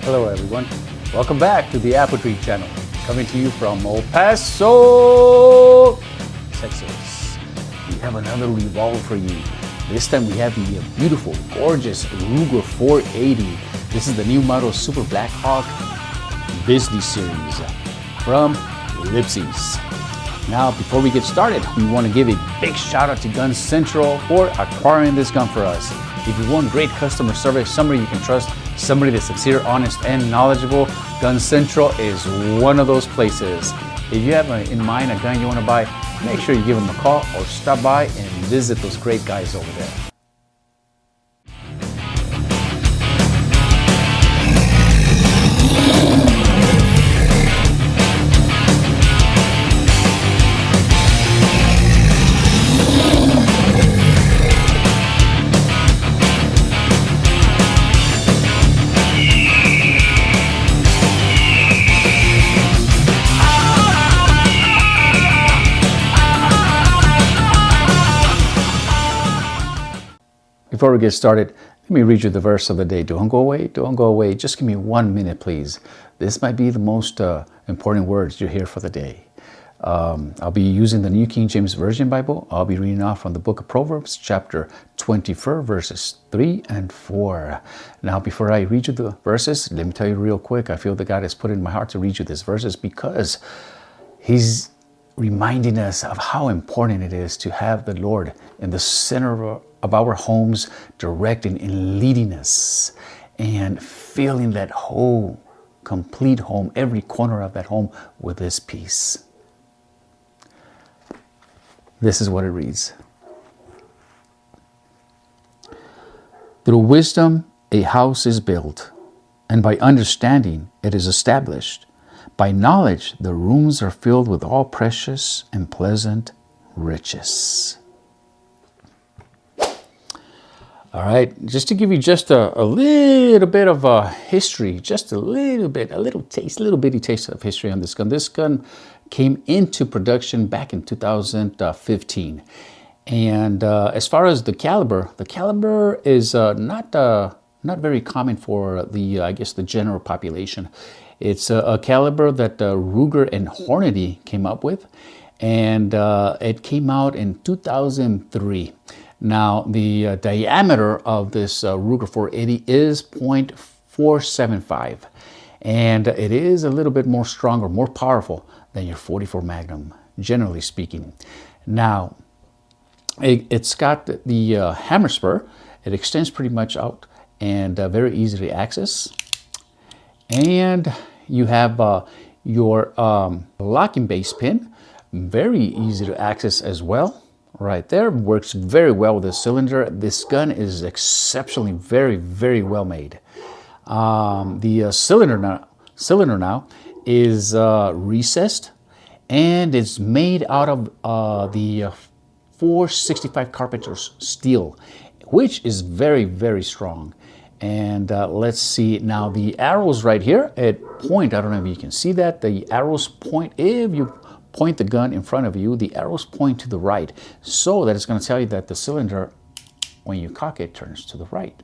Hello everyone, welcome back to the Apple Tree channel, coming to you from El Paso, Texas. We have another Revolver for you. This time we have the beautiful, gorgeous Ruger 480. This is the new model Super Blackhawk Grizzly series from Ellipses. Now, before we get started, we want to give a big shout out to Gun Central for acquiring this gun for us. If you want great customer service, somebody you can trust, somebody that's sincere, honest, and knowledgeable, Gun Central is one of those places. If you have in mind a gun you want to buy, make sure you give them a call or stop by and visit those great guys over there. Before we get started, let me read you the verse of the day. Don't go away, don't go away. Just give me 1 minute, please. This might be the most important words you hear for the day. I'll be using the New King James Version Bible. I'll be reading off from the book of Proverbs, chapter 24, verses 3 and 4. Now, before I read you the verses, let me tell you real quick, I feel that God has put it in my heart to read you these verses because He's reminding us of how important it is to have the Lord in the center of our homes, directing and leading us, and filling that whole, complete home, every corner of that home with His peace. This is what it reads. Through wisdom, a house is built, and by understanding, it is established. By knowledge, the rooms are filled with all precious and pleasant riches. All right, just to give you just a little bit of history, just a little bitty taste of history on this gun. This gun came into production back in 2015. And as far as the caliber is not very common for the, I guess, the general population. It's a caliber that Ruger and Hornady came up with, and it came out in 2003. Now, the diameter of this Ruger 480 is .475, and it is a little bit more stronger, more powerful than your 44 Magnum, generally speaking. Now, it's got the hammer spur. It extends pretty much out and very easy to access. And you have your locking base pin, very easy to access as well. Right there, works very well with the cylinder. This gun is exceptionally very well made. The cylinder now is recessed, and it's made out of the 465 Carpenter's steel, which is very strong. And let's see now, the arrows right here at point, I don't know if you can see that, the arrows point, if you point the gun in front of you, the arrows point to the right, so that it's going to tell you that the cylinder, when you cock it, turns to the right.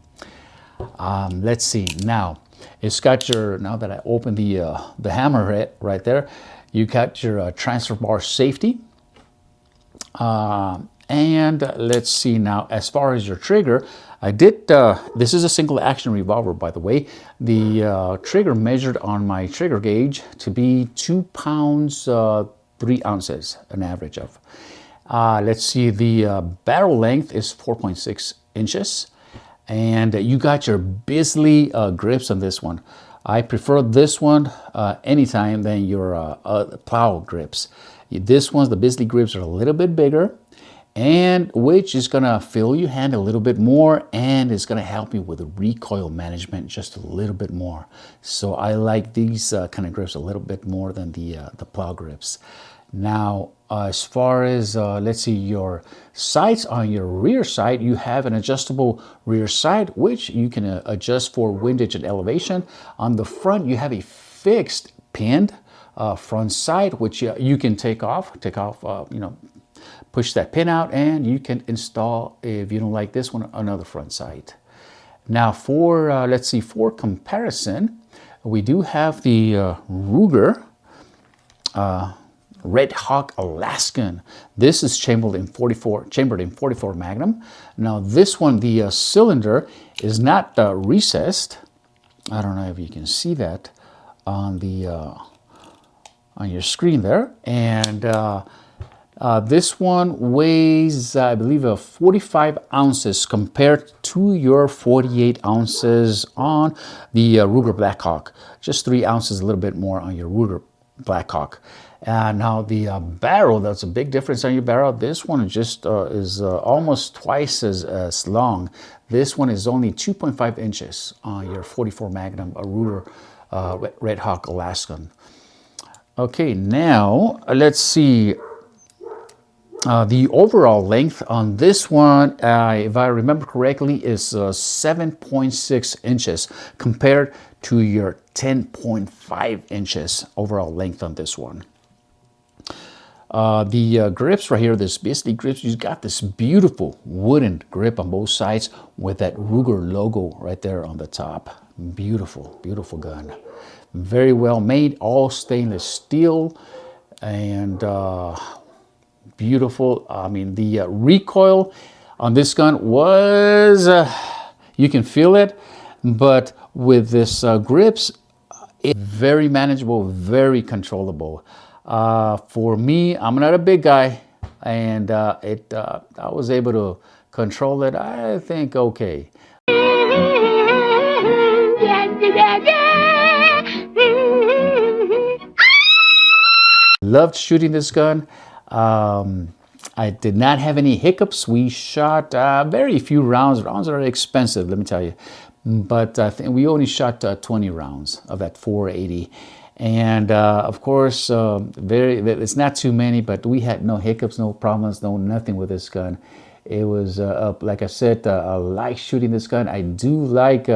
Let's see now, it's got your, now that I opened the hammer right there, you got your transfer bar safety. And let's see now, as far as your trigger, I did, this is a single action revolver, by the way. The trigger measured on my trigger gauge to be 2 pounds, 3 ounces, an average of. Let's see, the barrel length is 4.6 inches. And you got your Grizzly grips on this one. I prefer this one anytime than your plow grips. This one's, the Grizzly grips are a little bit bigger, and which is gonna fill your hand a little bit more, and it's gonna help you with the recoil management just a little bit more. So I like these kind of grips a little bit more than the plow grips. Now, as far as, let's see, your sights, on your rear sight, you have an adjustable rear sight, which you can adjust for windage and elevation. On the front, you have a fixed pinned front sight, which you can take off, you know, push that pin out, and you can install, if you don't like this one, another front sight. Now for, let's see, for comparison, We do have the Ruger Red Hawk Alaskan. This is chambered in 44 Magnum. Now this one, the cylinder is not recessed. I don't know if you can see that on the on your screen there. And this one weighs, I believe, 45 ounces compared to your 48 ounces on the Ruger Blackhawk. Just 3 ounces, a little bit more on your Ruger Blackhawk. Now the barrel, that's a big difference on your barrel. This one just is almost twice as long. This one is only 2.5 inches on your 44 Magnum Ruger Red Hawk Alaskan. Okay, now let's see. The overall length on this one, if I remember correctly, is 7.6 inches compared to your 10.5 inches overall length on this one. The grips right here, this basically grips, you've got this beautiful wooden grip on both sides with that Ruger logo right there on the top. Beautiful, beautiful gun. Very well made, all stainless steel, and beautiful. I mean, the recoil on this gun was, you can feel it, but with this grips, it's very manageable, very controllable. For me, I'm not a big guy, and I was able to control it, I think, okay. Loved shooting this gun. I did not have any hiccups. We shot very few rounds. Rounds are expensive, let me tell you. But I think we only shot 20 rounds of that 480. And of course, it's not too many, but we had no hiccups, no problems, no nothing with this gun. It was, like I said, I like shooting this gun. I do like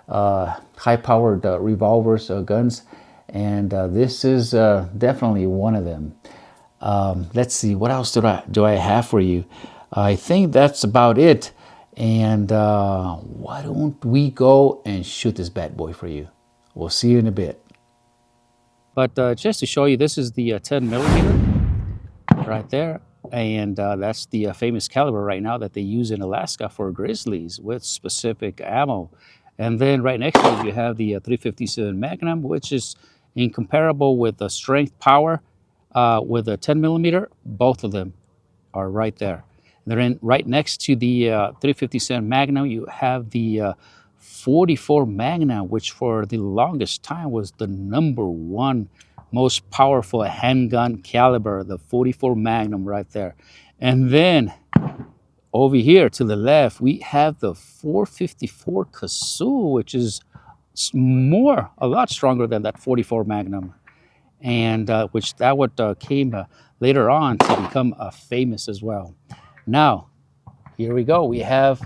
high-powered revolvers guns, and this is definitely one of them. Let's see, what else do I have for you? I think that's about it. And why don't we go and shoot this bad boy for you? We'll see you in a bit. But just to show you, this is the 10 millimeter right there. And that's the famous caliber right now that they use in Alaska for grizzlies with specific ammo. And then right next to it, you have the 357 Magnum, which is incomparable with the strength, power, with a 10 millimeter. Both of them are right there. And then right next to the 357 Magnum, you have the 44 Magnum, which for the longest time was the #1 most powerful handgun caliber, the 44 Magnum right there. And then over here to the left, we have the 454 Kazoo, which is a lot stronger than that 44 Magnum. And which that would came later on to become famous as well. Now, here we go. We have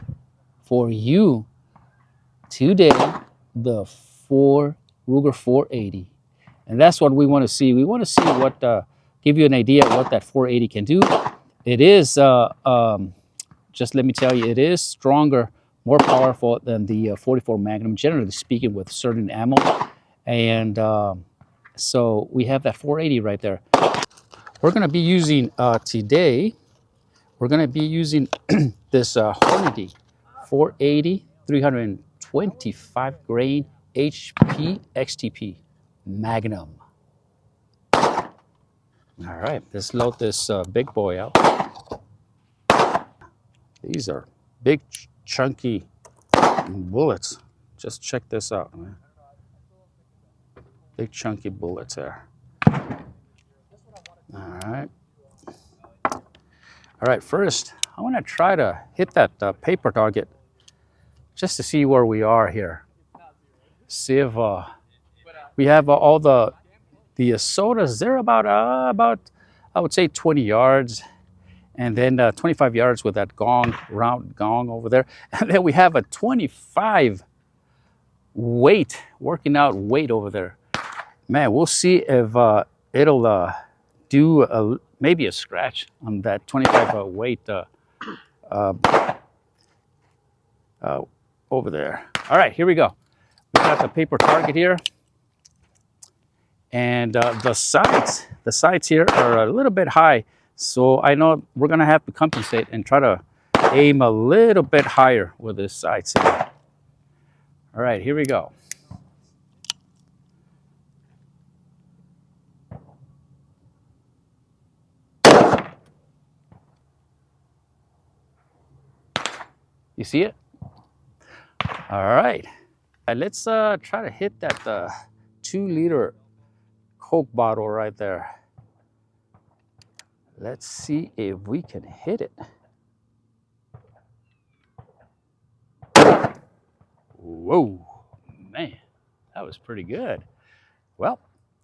for you today the Ruger 480, and that's what we want to see. We want to see what, give you an idea of what that 480 can do. It is, just let me tell you, it is stronger, more powerful than the 44 Magnum, generally speaking, with certain ammo. And so we have that 480 right there. We're going to be using today, we're going to be using this Hornady 480 325 grain HP XTP Magnum. All right, let's load this big boy out. These are big, chunky bullets. Just check this out, man. Big, chunky bullets there. All right. All right, first, I want to try to hit that paper target just to see where we are here. See if we have all the sodas. They're about, I would say 20 yards. And then 25 yards with that round gong over there. And then we have a 25 weight, working out weight over there. Man, we'll see if it'll do maybe a scratch on that 25 weight over there. All right, here we go. We got the paper target here. And the sights here are a little bit high. So I know we're gonna have to compensate and try to aim a little bit higher with the sights here. All right, here we go. You see it? All right. Let's try to hit that 2-liter Coke bottle right there. Let's see if we can hit it. Whoa, man, that was pretty good. Well,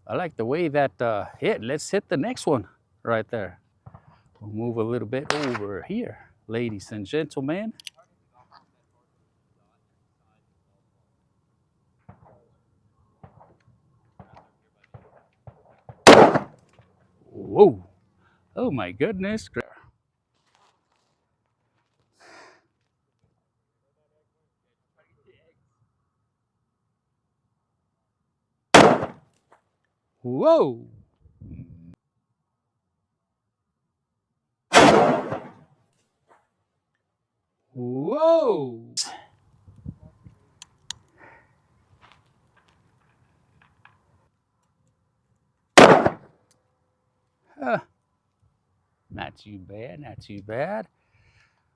I like the way that hit. Let's hit the next one right there. We'll move a little bit over here, ladies and gentlemen. Whoa, oh my goodness. Whoa. Whoa. Not too bad, not too bad.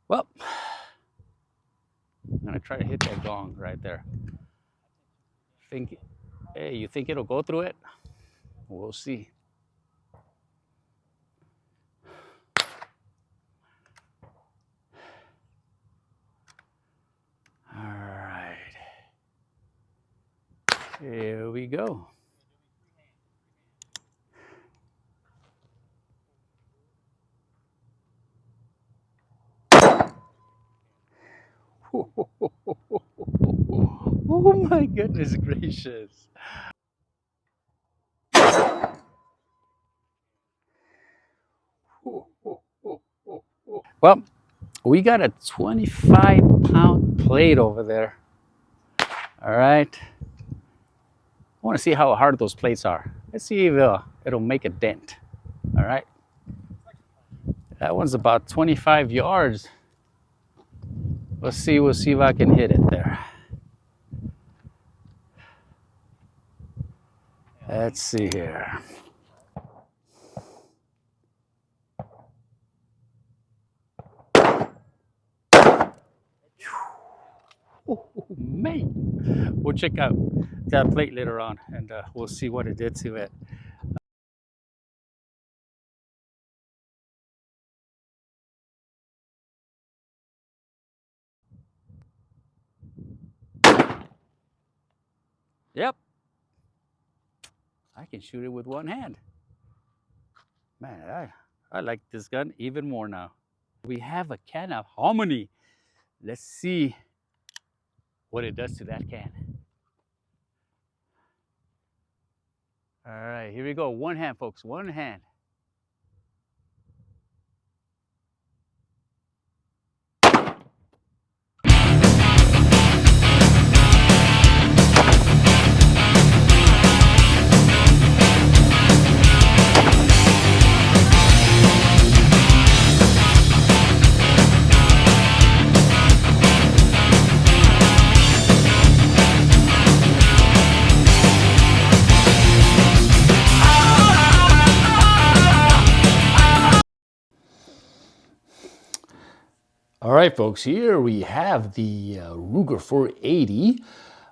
Well, I'm gonna try to hit that gong right there. Hey, you think it'll go through it? We'll see. All right. Here we go. Oh my goodness gracious. Well, we got a 25-pound plate over there. All right. I want to see how hard those plates are. Let's see if it'll make a dent. All right. That one's about 25 yards. We'll see if I can hit it there. Let's see here. Oh, man. We'll check out that plate later on and we'll see what it did to it. Yep. I can shoot it with one hand. Man, I like this gun even more now. We have a can of hominy. Let's see what it does to that can. All right, here we go. One hand, folks, one hand. All right, folks, here we have the Ruger 480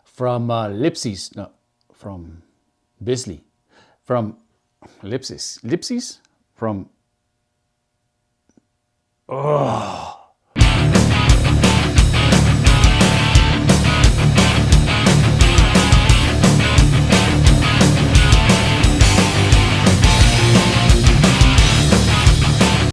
from Lipsy's, no, from Grizzly, from Lipsy's, from, oh,